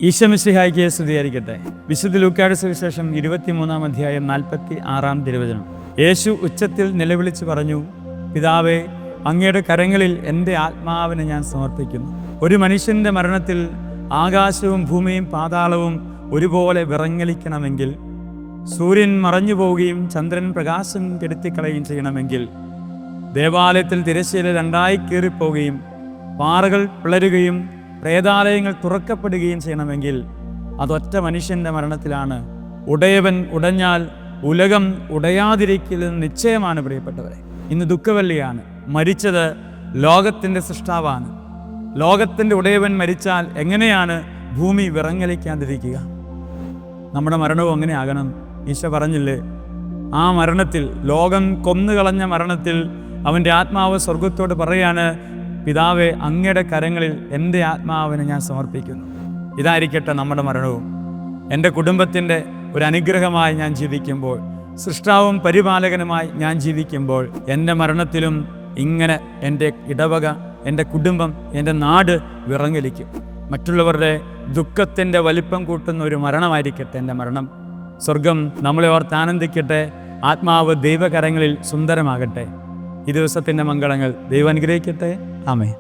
ഈശോമിശിഹായ്ക്ക് സ്തുതിയായിരിക്കട്ടെ. വിശുദ്ധ ലൂക്കായുടെ സുവിശേഷം 23-ാം അധ്യായം 46-ാം തിരുവചനം. യേശു ഉച്ചത്തിൽ നിലവിളിച്ച് പറഞ്ഞു, പിതാവേ, അങ്ങയുടെ കരങ്ങളിൽ എൻ്റെ ആത്മാവിനെ ഞാൻ സമർപ്പിക്കുന്നു. ഒരു മനുഷ്യൻ്റെ മരണത്തിൽ ആകാശവും ഭൂമിയും പാതാളവും ഒരുപോലെ വിറങ്ങലിക്കണമെങ്കിൽ, സൂര്യൻ മറഞ്ഞു പോവുകയും ചന്ദ്രൻ പ്രകാശം കെടുത്തിക്കളയുകയും ചെയ്യണമെങ്കിൽ, ദേവാലയത്തിൽ തിരശ്ശീല രണ്ടായി കീറിപ്പോവുകയും പാറകൾ പിളരുകയും പ്രേതാലയങ്ങൾ തുറക്കപ്പെടുകയും ചെയ്യണമെങ്കിൽ അതൊറ്റ മനുഷ്യൻ്റെ മരണത്തിലാണ്. ഉടയവൻ ഉടഞ്ഞാൽ ഉലകം ഉടയാതിരിക്കലെന്ന് നിശ്ചയമാണ് പ്രിയപ്പെട്ടവരെ. ഇന്ന് ദുഃഖവെള്ളിയാണ്. മരിച്ചത് ലോകത്തിൻ്റെ സൃഷ്ടാവാണ്. ലോകത്തിൻ്റെ ഉടയവൻ മരിച്ചാൽ എങ്ങനെയാണ് ഭൂമി വിറങ്ങലിക്കാതിരിക്കുക? നമ്മുടെ മരണവും അങ്ങനെ ആകണം. ഈശോ പറഞ്ഞില്ലേ, ആ മരണത്തിൽ, ലോകം കൊന്നുകളഞ്ഞ മരണത്തിൽ അവൻ്റെ ആത്മാവ് സ്വർഗത്തോട് പറയാണ്, പിതാവേ, അങ്ങയുടെ കരങ്ങളിൽ എൻ്റെ ആത്മാവിനെ ഞാൻ സമർപ്പിക്കുന്നു. ഇതായിരിക്കട്ടെ നമ്മുടെ മരണവും. എൻ്റെ കുടുംബത്തിൻ്റെ ഒരു അനുഗ്രഹമായി ഞാൻ ജീവിക്കുമ്പോൾ, സൃഷ്ടാവും പരിപാലകനുമായി ഞാൻ ജീവിക്കുമ്പോൾ, എൻ്റെ മരണത്തിലും ഇങ്ങനെ എൻ്റെ ഇടവക, എൻ്റെ കുടുംബം, എൻ്റെ നാട് വിറങ്ങലിക്കും. മറ്റുള്ളവരുടെ ദുഃഖത്തിൻ്റെ വലിപ്പം കൂട്ടുന്ന ഒരു മരണമായിരിക്കട്ടെ എൻ്റെ മരണം. സ്വർഗം നമ്മളെ ഓർത്ത് ആനന്ദിക്കട്ടെ. ആത്മാവ് ദൈവകരങ്ങളിൽ സുന്ദരമാകട്ടെ. ഈ ദിവസത്തിൻ്റെ മംഗളങ്ങൾ ദൈവം അനുഗ്രഹിക്കട്ടെ. ആമേൻ.